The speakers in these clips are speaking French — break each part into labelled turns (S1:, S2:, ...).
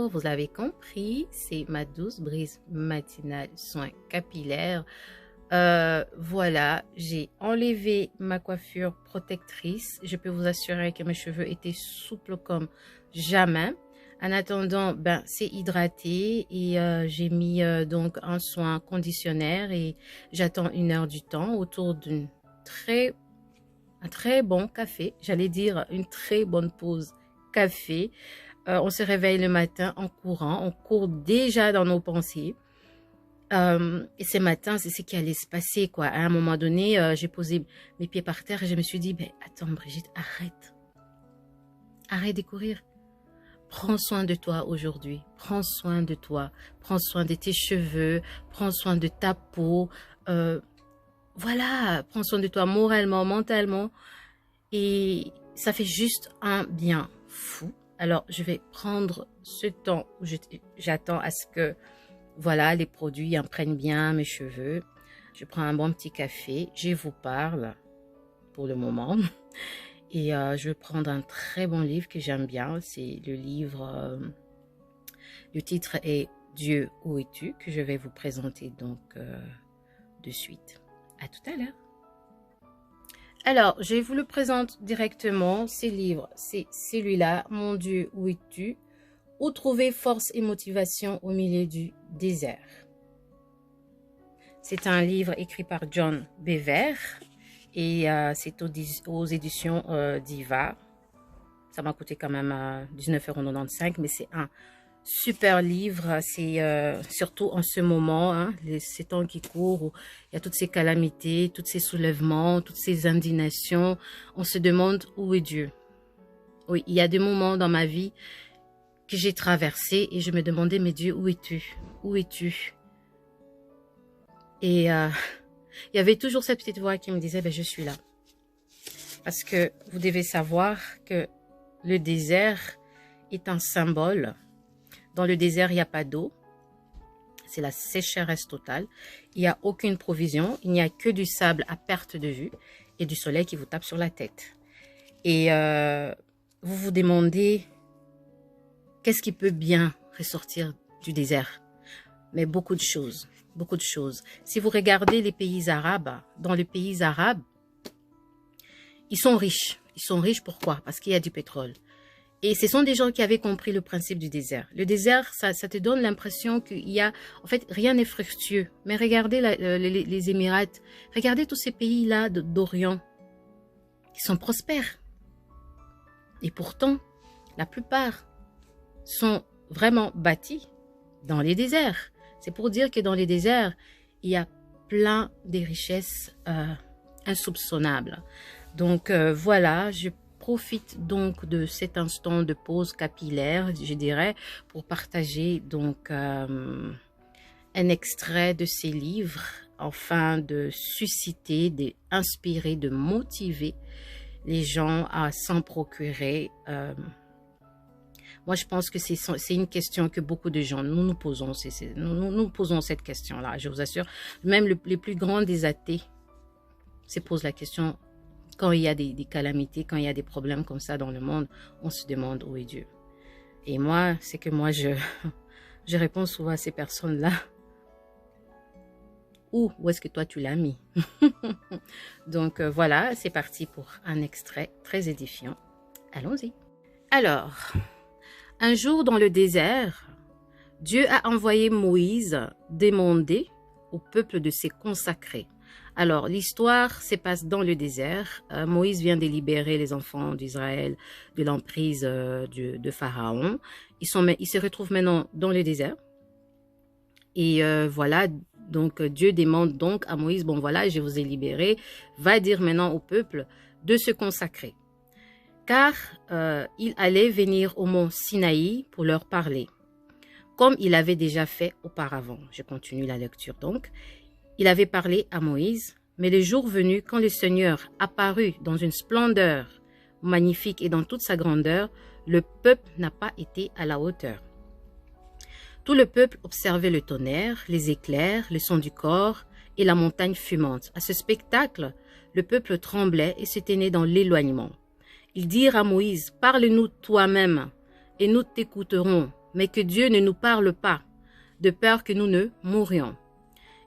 S1: bonjour, vous l'avez compris, c'est ma douce brise matinale soins capillaires. Voilà, j'ai enlevé ma coiffure protectrice. Je peux vous assurer que mes cheveux étaient souples comme jamais. En attendant, ben, c'est hydraté et j'ai mis donc un soin conditionnaire et j'attends 1 heure du temps autour d'un très bon café. J'allais dire une très bonne pause café. On se réveille le matin en courant, on court déjà dans nos pensées. Et ce matin, c'est ce qui allait se passer, quoi. À un moment donné, j'ai posé mes pieds par terre et je me suis dit, mais attends, Brigitte, arrête. Arrête de courir. Prends soin de toi aujourd'hui. Prends soin de toi. Prends soin de tes cheveux. Prends soin de ta peau. Voilà, prends soin de toi moralement, mentalement. Et ça fait juste un bien fou. Alors, je vais prendre ce temps où j'attends à ce que, voilà, les produits imprègnent bien mes cheveux. Je prends un bon petit café. Je vous parle pour le moment. Et je vais prendre un très bon livre que j'aime bien. C'est le livre, le titre est Dieu, où es-tu? Que je vais vous présenter donc de suite. À tout à l'heure. Alors, je vous le présente directement. Ces livres, c'est celui-là, Mon Dieu, où es-tu? Où trouver force et motivation au milieu du désert. C'est un livre écrit par John Bever et c'est aux éditions Diva. Ça m'a coûté quand même 19,95 €, mais c'est un super livre. C'est surtout en ce moment, hein, ces temps qui courent, où il y a toutes ces calamités, tous ces soulèvements, toutes ces indignations. On se demande où est Dieu. Oui, il y a des moments dans ma vie que j'ai traversé et je me demandais, mais Dieu, où es-tu? Où es-tu? Et il y avait toujours cette petite voix qui me disait, ben, je suis là. Parce que vous devez savoir que le désert est un symbole. Dans le désert, il n'y a pas d'eau. C'est la sécheresse totale. Il n'y a aucune provision. Il n'y a que du sable à perte de vue et du soleil qui vous tape sur la tête. Et vous vous demandez, qu'est-ce qui peut bien ressortir du désert? Mais beaucoup de choses, beaucoup de choses. Si vous regardez les pays arabes, dans les pays arabes, ils sont riches. Ils sont riches pourquoi? Parce qu'il y a du pétrole. Et ce sont des gens qui avaient compris le principe du désert. Le désert, ça te donne l'impression qu'il y a, en fait, rien n'est fructueux. Mais regardez les Émirats, regardez tous ces pays-là d'Orient, qui sont prospères. Et pourtant, la plupart sont vraiment bâtis dans les déserts. C'est pour dire que dans les déserts, il y a plein de richesses insoupçonnables. Donc voilà, je profite donc de cet instant de pause capillaire, je dirais, pour partager donc un extrait de ces livres, afin de susciter, d'inspirer, de motiver les gens à s'en procurer. Moi, je pense que c'est une question que beaucoup de gens nous posons. Nous posons cette question-là, je vous assure. Même les plus grands des athées se posent la question. Quand il y a des calamités, quand il y a des problèmes comme ça dans le monde, on se demande où est Dieu. Et moi, c'est que moi, je réponds souvent à ces personnes-là. Où est-ce que toi, tu l'as mis? Donc voilà, c'est parti pour un extrait très édifiant. Allons-y. Alors, un jour dans le désert, Dieu a envoyé Moïse demander au peuple de se consacrer. Alors, l'histoire se passe dans le désert. Moïse vient de libérer les enfants d'Israël de l'emprise de Pharaon. Ils se retrouvent maintenant dans le désert. Et voilà, donc Dieu demande donc à Moïse, bon voilà, je vous ai libéré, va dire maintenant au peuple de se consacrer. Car il allait venir au mont Sinaï pour leur parler, comme il avait déjà fait auparavant. Je continue la lecture donc. Il avait parlé à Moïse, mais le jour venu, quand le Seigneur apparut dans une splendeur magnifique et dans toute sa grandeur, le peuple n'a pas été à la hauteur. Tout le peuple observait le tonnerre, les éclairs, le son du corps et la montagne fumante. À ce spectacle, le peuple tremblait et se tenait dans l'éloignement. Ils dirent à Moïse, « Parle-nous toi-même, et nous t'écouterons. mais que Dieu ne nous parle pas, de peur que nous ne mourions.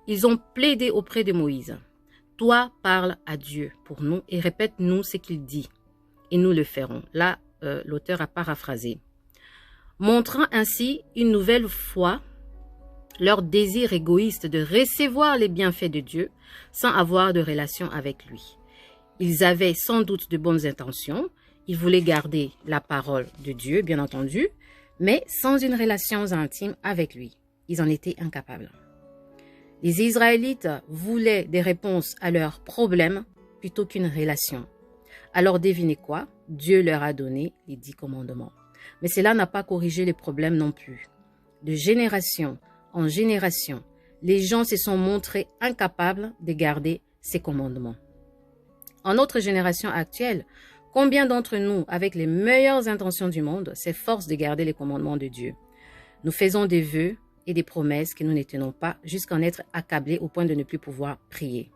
S1: Ils ont plaidé auprès de Moïse. Toi, parle à Dieu pour nous et répète-nous ce qu'il dit, et nous le ferons. Là, l'auteur a paraphrasé. Montrant ainsi une nouvelle fois leur désir égoïste de recevoir les bienfaits de Dieu sans avoir de relation avec lui. Ils avaient sans doute de bonnes intentions, ils voulaient garder la parole de Dieu, bien entendu, mais sans une relation intime avec lui. Ils en étaient incapables. Les Israélites voulaient des réponses à leurs problèmes plutôt qu'une relation. Alors devinez quoi? Dieu leur a donné les 10 commandements. Mais cela n'a pas corrigé les problèmes non plus. De génération en génération, les gens se sont montrés incapables de garder ces commandements. En notre génération actuelle, combien d'entre nous, avec les meilleures intentions du monde, s'efforcent de garder les commandements de Dieu? Nous faisons des vœux et des promesses que nous ne tenons pas jusqu'à en être accablés au point de ne plus pouvoir prier.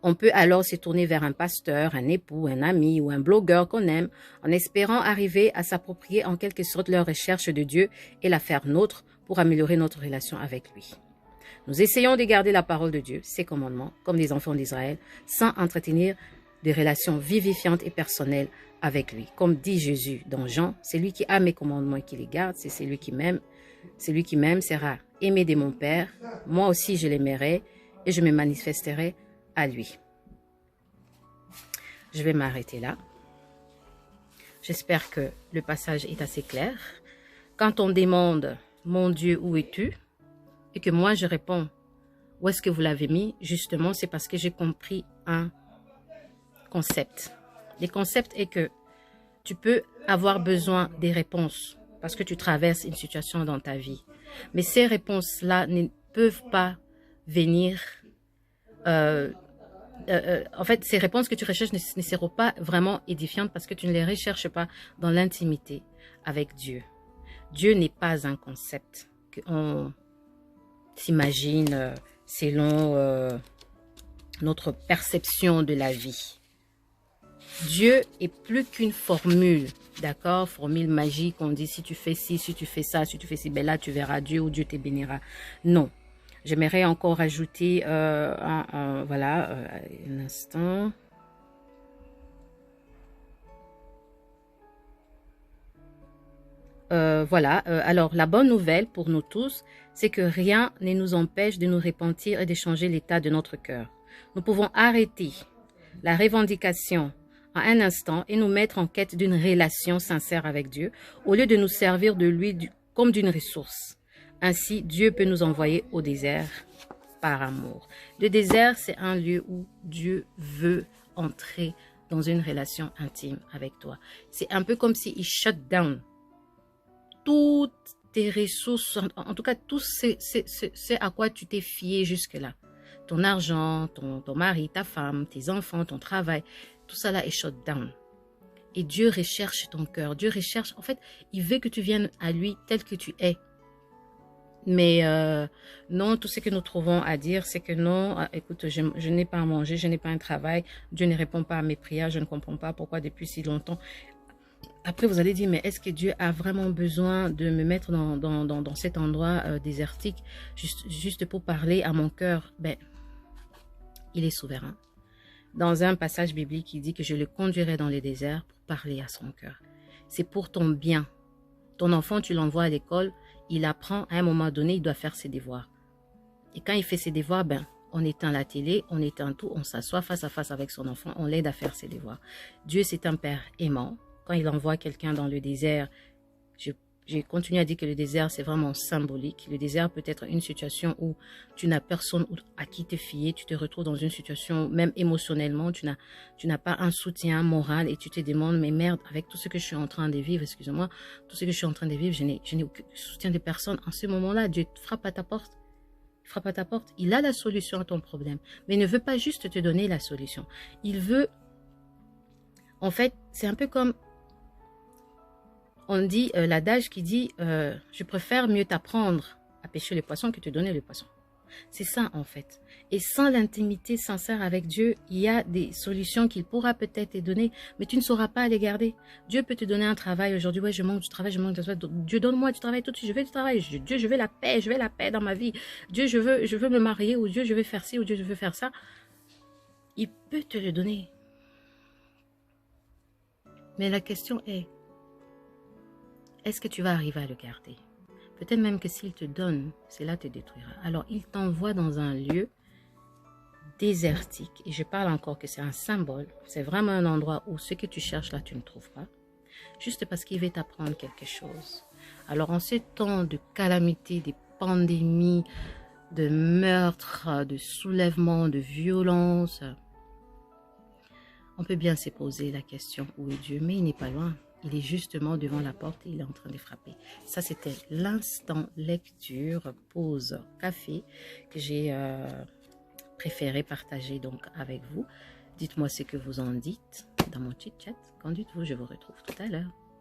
S1: On peut alors se tourner vers un pasteur, un époux, un ami ou un blogueur qu'on aime en espérant arriver à s'approprier en quelque sorte leur recherche de Dieu et la faire nôtre pour améliorer notre relation avec lui. Nous essayons de garder la parole de Dieu, ses commandements, comme les enfants d'Israël, sans entretenir des relations vivifiantes et personnelles avec lui. Comme dit Jésus dans Jean, « Celui qui a mes commandements et qui les garde, c'est celui qui m'aime. Celui qui m'aime sera aimé de mon Père. Moi aussi je l'aimerai et je me manifesterai à lui. » Je vais m'arrêter là. J'espère que le passage est assez clair. Quand on demande « Mon Dieu, où es-tu » et que moi je réponds « Où est-ce que vous l'avez mis ?» Justement, c'est parce que j'ai compris un concept. Le concept est que tu peux avoir besoin des réponses parce que tu traverses une situation dans ta vie. Mais ces réponses-là ne peuvent pas venir... en fait, ces réponses que tu recherches ne seront pas vraiment édifiantes parce que tu ne les recherches pas dans l'intimité avec Dieu. Dieu n'est pas un concept qu'on s'imagine selon notre perception de la vie. Dieu est plus qu'une formule, d'accord? Formule magique, on dit si tu fais ci, si tu fais ça, si tu fais ci, ben là tu verras Dieu ou Dieu te bénira. Non. J'aimerais encore ajouter, voilà, un instant. Voilà, alors la bonne nouvelle pour nous tous, c'est que rien ne nous empêche de nous repentir et de changer l'état de notre cœur. Nous pouvons arrêter la revendication à un instant et nous mettre en quête d'une relation sincère avec Dieu au lieu de nous servir de lui comme d'une ressource. Ainsi, Dieu peut nous envoyer au désert par amour. Le désert, c'est un lieu où Dieu veut entrer dans une relation intime avec toi. C'est un peu comme s'il shut down toutes tes ressources, en tout cas tout ce à quoi tu t'es fié jusque-là. Ton argent, ton mari, ta femme, tes enfants, ton travail, tout ça là est shut down. Et Dieu recherche ton cœur. Dieu recherche, en fait, il veut que tu viennes à lui tel que tu es. Mais non, tout ce que nous trouvons à dire, c'est que non, écoute, je n'ai pas à manger, je n'ai pas un travail, Dieu ne répond pas à mes prières, je ne comprends pas pourquoi depuis si longtemps. Après, vous allez dire, mais est-ce que Dieu a vraiment besoin de me mettre dans cet endroit désertique juste pour parler à mon cœur? Ben, il est souverain. Dans un passage biblique, il dit que je le conduirai dans les déserts pour parler à son cœur. C'est pour ton bien. Ton enfant, tu l'envoies à l'école, il apprend, à un moment donné, il doit faire ses devoirs. Et quand il fait ses devoirs, ben, on éteint la télé, on éteint tout, on s'assoit face à face avec son enfant, on l'aide à faire ses devoirs. Dieu, c'est un père aimant. Quand il envoie quelqu'un dans le désert, je continue à dire que le désert, c'est vraiment symbolique. Le désert peut être une situation où tu n'as personne à qui te fier. Tu te retrouves dans une situation, même émotionnellement, tu n'as pas un soutien moral et tu te demandes, mais merde, avec tout ce que je suis en train de vivre, excusez-moi, tout ce que je suis en train de vivre, je n'ai aucun soutien de personne. En ce moment-là, Dieu frappe à ta porte. Il frappe à ta porte. Il a la solution à ton problème. Mais il ne veut pas juste te donner la solution. Il veut... En fait, c'est un peu comme... On dit, l'adage qui dit, je préfère mieux t'apprendre à pêcher le poisson que te donner le poisson. C'est ça en fait. Et sans l'intimité sincère avec Dieu, il y a des solutions qu'il pourra peut-être te donner, mais tu ne sauras pas les garder. Dieu peut te donner un travail aujourd'hui. Ouais, je manque du travail, je manque du travail. Dieu, donne-moi du travail tout de suite. Je veux du travail. Dieu, je veux la paix. Je veux la paix dans ma vie. Dieu, je veux me marier. Ou Dieu, je veux faire ci. Ou Dieu, je veux faire ça. Il peut te le donner. Mais la question est-ce que tu vas arriver à le garder? Peut-être même que s'il te donne, cela te détruira. Alors, il t'envoie dans un lieu désertique. Et je parle encore que c'est un symbole. C'est vraiment un endroit où ce que tu cherches là, tu ne trouves pas. Juste parce qu'il veut t'apprendre quelque chose. Alors, en ce temps de calamité, de pandémies, de meurtres, de soulèvements, de violences, on peut bien se poser la question où est Dieu, mais il n'est pas loin. Il est justement devant la porte et il est en train de frapper. Ça, c'était l'instant lecture, pause, café que j'ai préféré partager donc avec vous. Dites-moi ce que vous en dites dans mon chit-chat. Qu'en dites-vous? Je vous retrouve tout à l'heure.